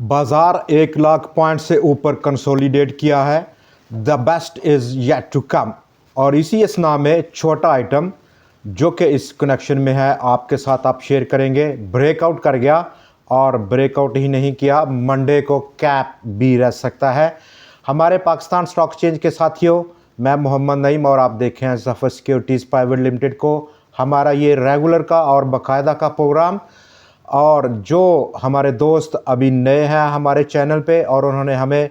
बाजार 1 लाख पॉइंट से ऊपर कंसोलिडेट किया है। The best is yet to come. और इसी असना में छोटा आइटम जो कि इस कनेक्शन में है आपके साथ आप शेयर करेंगे। ब्रेकआउट कर गया और ब्रेकआउट ही नहीं किया, मंडे को कैप भी रह सकता है। हमारे पाकिस्तान स्टॉक एक्सचेंज के साथियों, मैं मोहम्मद नईम और आप देखें हैं ज़फ़र सिक्योरिटीज़ प्राइवेट लिमिटेड को। हमारा ये रेगुलर का और बाकायदा का प्रोग्राम, और जो हमारे दोस्त अभी नए हैं हमारे चैनल पे और उन्होंने हमें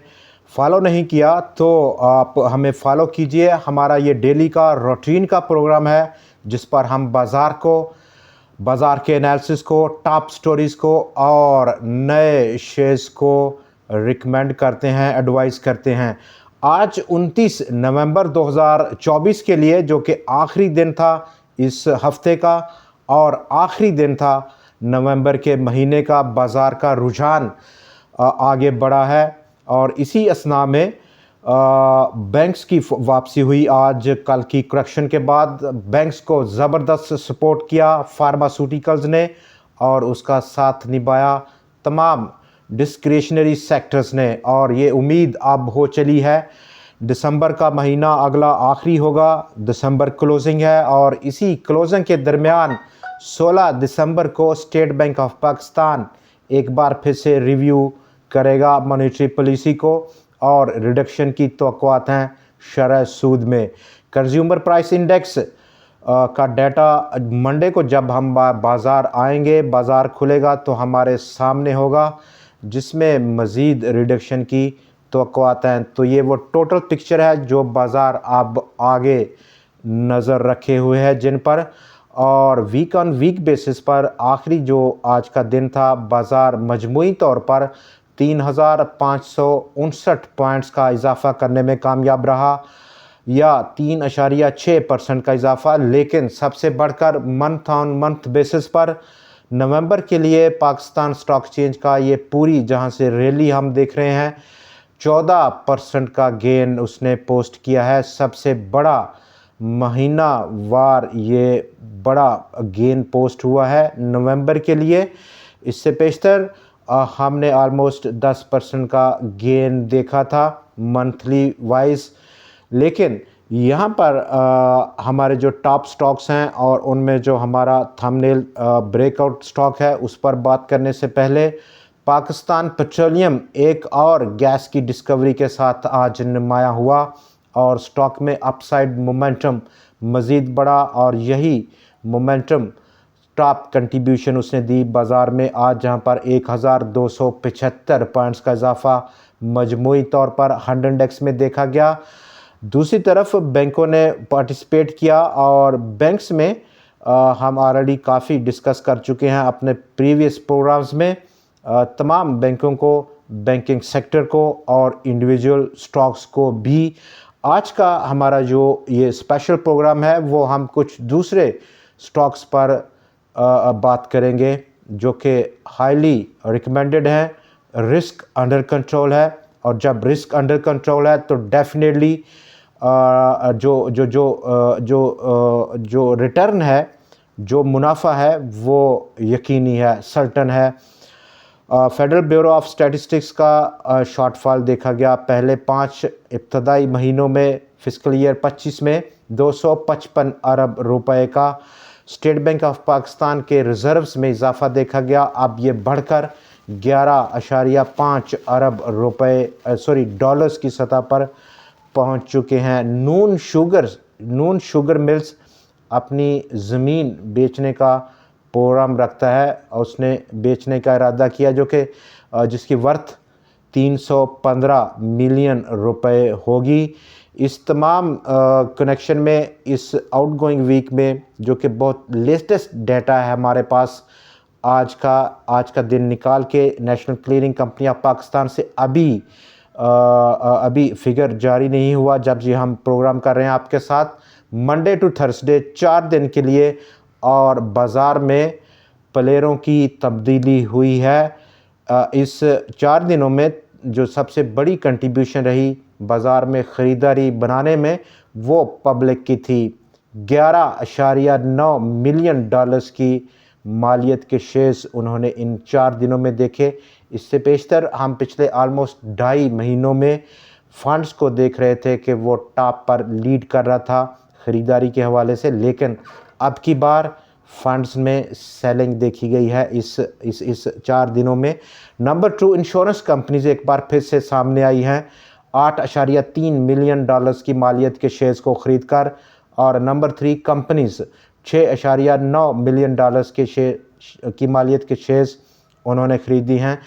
फॉलो नहीं किया तो आप हमें फॉलो कीजिए। हमारा ये डेली का रूटीन का प्रोग्राम है जिस पर हम बाज़ार के एनालिसिस को, टॉप स्टोरीज़ को और नए शेयर्स को रिकमेंड करते हैं, एडवाइस करते हैं। आज 29 नवंबर 2024 के लिए, जो कि आखिरी दिन था इस हफ्ते का और आखिरी दिन था नवंबर के महीने का, बाज़ार का रुझान आगे बढ़ा है। और इसी असना में बैंक्स की वापसी हुई। आज कल की करेक्शन के बाद बैंक्स को ज़बरदस्त सपोर्ट किया फार्मास्यूटिकल्स ने, और उसका साथ निभाया तमाम डिस्क्रिशनरी सेक्टर्स ने। और ये उम्मीद अब हो चली है दिसंबर का महीना अगला आखिरी होगा, दिसंबर क्लोजिंग है, और इसी क्लोजिंग के दरमियान 16 दिसंबर को स्टेट बैंक ऑफ पाकिस्तान एक बार फिर से रिव्यू करेगा मॉनेटरी पॉलिसी को, और रिडक्शन की तवक्कुआत हैं शरह सूद में। कंज्यूमर प्राइस इंडेक्स का डाटा मंडे को जब हम बाज़ार आएंगे, बाज़ार खुलेगा तो हमारे सामने होगा, जिसमें मज़ीद रिडक्शन की तवक्कुआत हैं। तो ये वो टोटल पिक्चर है जो बाज़ार अब आगे नज़र रखे हुए है जिन पर। और वीक ऑन वीक बेसिस पर आखिरी जो आज का दिन था, बाज़ार मजमूई तौर पर 3,559 पॉइंट्स का इजाफ़ा करने में कामयाब रहा, या 3.6% का इजाफ़ा। लेकिन सबसे बढ़कर मंथ ऑन मंथ बेसिस पर नवंबर के लिए पाकिस्तान स्टॉक एक्सचेंज का ये पूरी जहां से रैली हम देख रहे हैं, 14% का गेन उसने पोस्ट किया है। सबसे बड़ा महीना वार ये बड़ा गेन पोस्ट हुआ है नवंबर के लिए। इससे पेशतर हमने आलमोस्ट 10% का गेन देखा था मंथली वाइज। लेकिन यहाँ पर हमारे जो टॉप स्टॉक्स हैं और उनमें जो हमारा थंबनेल ब्रेकआउट स्टॉक है उस पर बात करने से पहले, पाकिस्तान पेट्रोलियम एक और गैस की डिस्कवरी के साथ आज नुमाया हुआ और स्टॉक में अपसाइड मोमेंटम मज़ीद बढ़ा, और यही मोमेंटम टॉप कंट्रीब्यूशन उसने दी बाज़ार में आज, जहां पर 1275 पॉइंट्स का इजाफा मजमूई तौर पर 100 इंडेक्स में देखा गया। दूसरी तरफ बैंकों ने पार्टिसिपेट किया, और बैंक्स में हम ऑलरेडी काफ़ी डिस्कस कर चुके हैं अपने प्रीवियस प्रोग्राम्स में। तमाम बैंकों को, बैंकिंग सेक्टर को और इंडिविजुअल स्टॉक्स को भी। आज का हमारा जो ये स्पेशल प्रोग्राम है वो हम कुछ दूसरे स्टॉक्स पर बात करेंगे जो कि हाईली रिकमेंडेड हैं। रिस्क अंडर कंट्रोल है, और जब रिस्क अंडर कंट्रोल है तो डेफिनेटली जो जो जो जो जो रिटर्न है, जो मुनाफा है वो यकीनी है, सर्टन है। फेडरल ब्यूरो ऑफ स्टैटिस्टिक्स का शॉर्टफॉल देखा गया पहले 5 इब्तदाई महीनों में फिस्कल ईयर 25 में 255 अरब रुपए का। स्टेट बैंक ऑफ पाकिस्तान के रिज़र्व्स में इजाफा देखा गया, अब ये बढ़कर 11.5 अरब रुपए डॉलर्स की सतह पर पहुंच चुके हैं। नून शुगर मिल्स अपनी ज़मीन बेचने का प्रोग्राम रखता है, और उसने बेचने का इरादा किया जो कि जिसकी वर्थ 315 मिलियन रुपए होगी। इस तमाम कनेक्शन में इस आउटगोइंग वीक में, जो कि बहुत लेटेस्ट डाटा है हमारे पास, आज का दिन निकाल के national clearing company of Pakistan से अभी फिगर जारी नहीं हुआ जब ये हम प्रोग्राम कर रहे हैं आपके साथ। मंडे टू थर्सडे 4 दिन के लिए, और बाज़ार में प्लेयरों की तब्दीली हुई है। इस 4 दिनों में जो सबसे बड़ी कंट्रीब्यूशन रही बाज़ार में ख़रीदारी बनाने में, वो पब्लिक की थी। 11.9 मिलियन डॉलर्स की मालियत के शेयर्स उन्होंने इन 4 दिनों में देखे। इससे पेशतर हम पिछले ऑलमोस्ट 2.5 महीनों में फंड्स को देख रहे थे कि वो टॉप पर लीड कर रहा था ख़रीदारी के हवाले से, लेकिन अब की बार फंड्स में सेलिंग देखी गई है इस 4 दिनों में। नंबर 2, इंश्योरेंस कंपनीज एक बार फिर से सामने आई हैं 8.3 मिलियन डॉलर्स की मालियत के शेयर्स को ख़रीद कर, और नंबर 3 कंपनीज 6.9 मिलियन डॉलर्स के शेयर की मालियत के शेयर्स उन्होंने ख़रीदी हैं।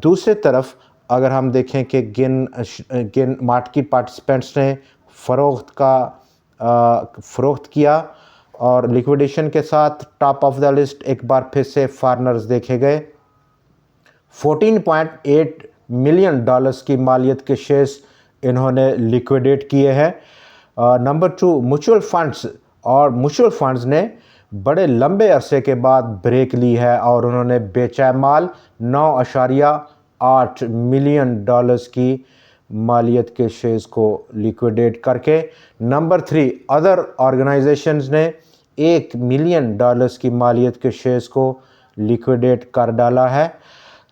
दूसरी तरफ अगर हम देखें कि किन मार्केट पार्टिसिपेंट्स ने फ़रोख्त किया और लिक्विडेशन के साथ टॉप ऑफ द लिस्ट एक बार फिर से फॉरेनर्स देखे गए। 14.8 मिलियन डॉलर्स की मालियत के शेयर्स इन्होंने लिक्विडेट किए हैं। नंबर 2, म्यूचुअल फंड्स, और म्यूचुअल फंड्स ने बड़े लंबे अरसे के बाद ब्रेक ली है और उन्होंने बेचा माल 9.8 मिलियन डॉलर्स की मालियत के शेयर्स को लिक्विडेट करके। नंबर 3, अदर ऑर्गेनाइजेशंस ने 1 मिलियन डॉलर्स की मालियत के शेयर्स को लिक्विडेट कर डाला है।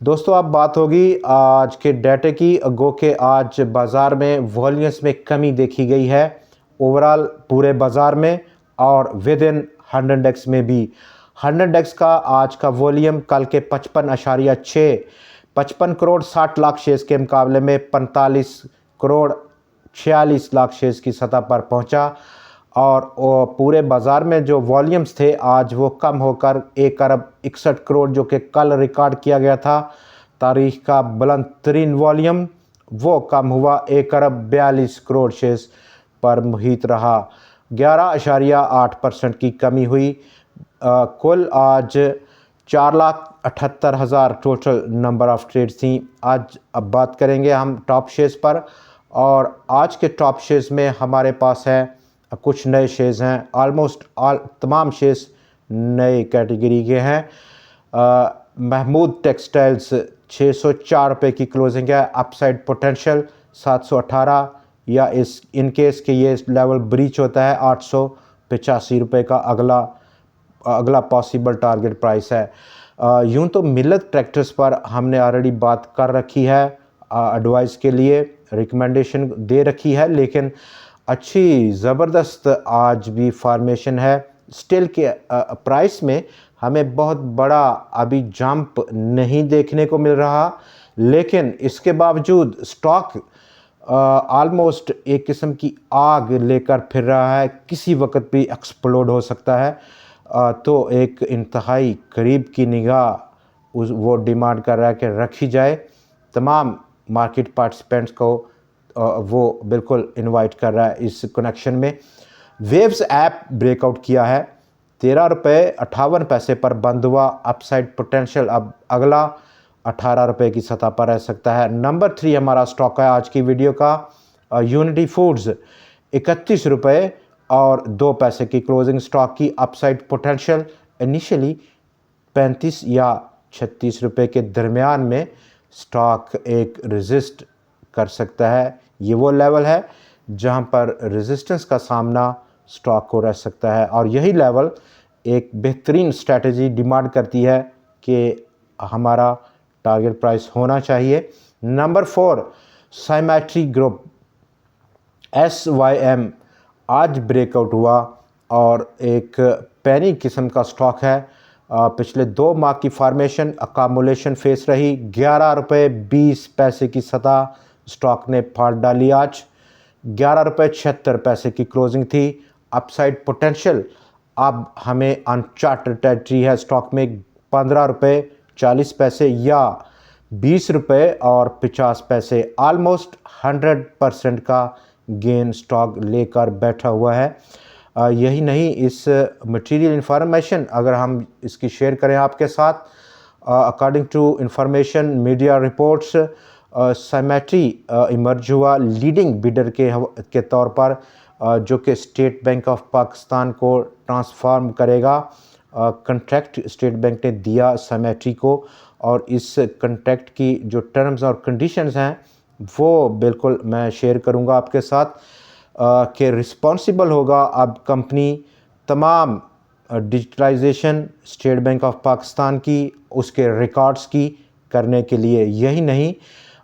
दोस्तों, अब बात होगी आज के डाटे की। गो के आज बाज़ार में वॉल्यूम्स में कमी देखी गई है ओवरऑल पूरे बाज़ार में, और विद इन 100x में भी। 100x का आज का वॉल्यूम कल के 55 करोड़ 60 लाख शेयर्स के मुकाबले में 45 करोड़ 46 लाख शेयर्स की सतह पर पहुंचा, और पूरे बाज़ार में जो वॉल्यूम्स थे आज वो कम होकर 1 अरब 61 करोड़, जो कि कल रिकॉर्ड किया गया था तारीख का बुलंद तरीन वॉल्यूम, वो कम हुआ 1 अरब 42 करोड़ शेयर्स पर मुहित रहा। 11.8% की कमी हुई। कुल आज 4,78,000 टोटल नंबर ऑफ़ ट्रेड्स थी। आज अब बात करेंगे हम टॉप शेयर्स पर, और आज के टॉप शेयर्स में हमारे पास है कुछ नए शेयर्स हैं। ऑलमोस्ट तमाम शेयर्स नए कैटेगरी के हैं। महमूद टेक्सटाइल्स 604 रुपये की क्लोजिंग है। अपसाइड पोटेंशियल 718, या इन केस के ये लेवल ब्रीच होता है 885 रुपये का अगला पॉसिबल टारगेट प्राइस है। यूं तो मिल्लत ट्रैक्टर्स पर हमने ऑलरेडी बात कर रखी है, एडवाइस के लिए रिकमेंडेशन दे रखी है, लेकिन अच्छी ज़बरदस्त आज भी फॉर्मेशन है। स्टिल के प्राइस में हमें बहुत बड़ा अभी जंप नहीं देखने को मिल रहा, लेकिन इसके बावजूद स्टॉक ऑलमोस्ट एक किस्म की आग लेकर फिर रहा है, किसी वक्त भी एक्सप्लोड हो सकता है। तो एक इंतहाई करीब की निगाह वो डिमांड कर रहा है कि रखी जाए। तमाम मार्केट पार्टिसिपेंट्स को वो बिल्कुल इनवाइट कर रहा है इस कनेक्शन में। वेव्स ऐप ब्रेकआउट किया है, 13 रुपये 58 पैसे पर बंद हुआ। अपसाइड पोटेंशियल अब अगला 18 रुपये की सतह पर रह सकता है। नंबर 3 हमारा स्टॉक है आज की वीडियो का, यूनिटी फूड्स 31 रुपये और 2 पैसे की क्लोजिंग स्टॉक की। अपसाइड पोटेंशियल इनिशियली 35 या 36 रुपये के दरमियान में स्टॉक एक रेजिस्ट कर सकता है। ये वो लेवल है जहां पर रेजिस्टेंस का सामना स्टॉक को रह सकता है, और यही लेवल एक बेहतरीन स्ट्रैटेजी डिमांड करती है कि हमारा टारगेट प्राइस होना चाहिए। नंबर 4 साइमेट्री ग्रुप SYM आज ब्रेकआउट हुआ और एक पैनी किस्म का स्टॉक है। पिछले 2 माह की फार्मेशन अकामुलेशन फेस रही। 11 रुपये 20 पैसे की सतह स्टॉक ने फाड़ डाली। आज 11 रुपये 76 पैसे की क्लोजिंग थी। अपसाइड पोटेंशियल अब हमें अनचार्टेड टेरिटरी है स्टॉक में। 15 रुपये 40 पैसे या 20 रुपये और 50 पैसे, ऑलमोस्ट 100% का गेन स्टॉक लेकर बैठा हुआ है। यही नहीं, इस मटेरियल इंफॉर्मेशन अगर हम इसकी शेयर करें आपके साथ, according to information media reports, Symmetry emerge हुआ लीडिंग बिडर के तौर पर, जो कि स्टेट बैंक ऑफ पाकिस्तान को ट्रांसफॉर्म करेगा। कंट्रैक्ट स्टेट बैंक ने दिया साइमेट्री को, और इस कंट्रैक्ट की जो टर्म्स और कंडीशंस हैं वो बिल्कुल मैं शेयर करूंगा आपके साथ, कि रिस्पॉन्सिबल होगा अब कंपनी तमाम digitalization State Bank of Pakistan की, उसके रिकॉर्ड्स की करने के लिए यही नहीं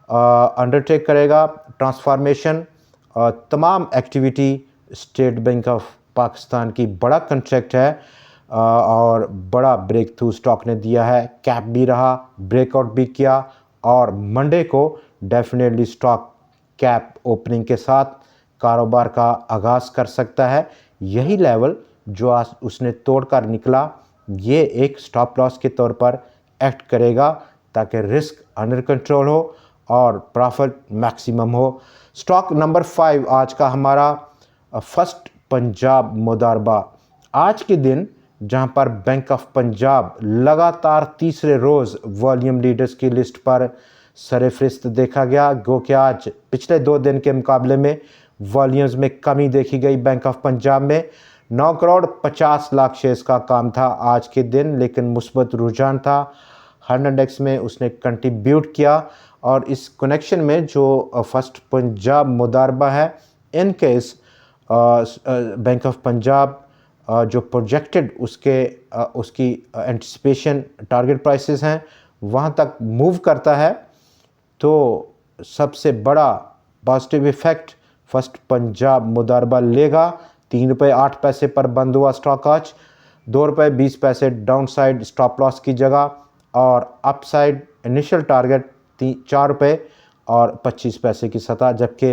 अंडरटेक करेगा ट्रांसफॉर्मेशन, तमाम activity state Bank of Pakistan की बड़ा कंट्रैक्ट है और बड़ा ब्रेक थ्रू स्टॉक ने दिया है। कैप भी रहा, ब्रेकआउट भी किया और मंडे को डेफिनेटली स्टॉक कैप ओपनिंग के साथ कारोबार का आगाज़ कर सकता है। यही लेवल जो आज उसने तोड़कर निकला, ये एक स्टॉप लॉस के तौर पर एक्ट करेगा ताकि रिस्क अंडर कंट्रोल हो और प्रॉफिट मैक्सिमम हो। स्टॉक नंबर 5 आज का हमारा फर्स्ट पंजाब मुदारबा। आज के दिन जहां पर बैंक ऑफ पंजाब लगातार तीसरे रोज़ वॉल्यूम लीडर्स की लिस्ट पर सरफहरिस्त देखा गया, गो कि आज पिछले 2 दिन के मुकाबले में वॉल्यूम्स में कमी देखी गई। बैंक ऑफ पंजाब में 9 करोड़ 50 लाख शेयर्स का काम था आज के दिन, लेकिन मुस्बत रुझान था। 100 इंडेक्स में उसने कंट्रीब्यूट किया और इस कनेक्शन में जो फर्स्ट पंजाब मुदारबा है, in case bank of Punjab जो प्रोजेक्टेड उसकी एंटिसिपेशन टारगेट प्राइसेस हैं वहाँ तक मूव करता है तो सबसे बड़ा पॉजिटिव इफेक्ट फर्स्ट पंजाब मुदारबा लेगा। 3 रुपये 8 पैसे पर बंद हुआ स्टॉक आज, 2 रुपये 20 पैसे डाउन साइड स्टॉप लॉस की जगह और अपसाइड इनिशियल टारगेट 4 रुपये और 25 पैसे की सतह। जबकि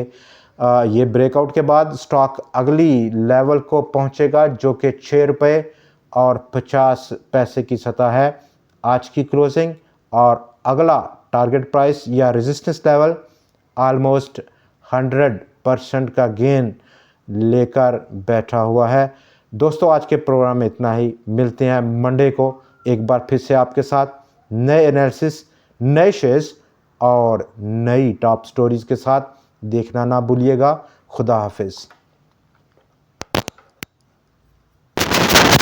ये ब्रेकआउट के बाद स्टॉक अगली लेवल को पहुंचेगा जो कि 6 रुपये और 50 पैसे की सतह है आज की क्लोजिंग, और अगला टारगेट प्राइस या रेजिस्टेंस लेवल ऑलमोस्ट 100% का गेन लेकर बैठा हुआ है। दोस्तों आज के प्रोग्राम में इतना ही, मिलते हैं मंडे को एक बार फिर से आपके साथ नए एनालिसिस, नए शेयर्स और नई टॉप स्टोरीज़ के साथ। देखना ना भूलिएगा। खुदा हाफिज़।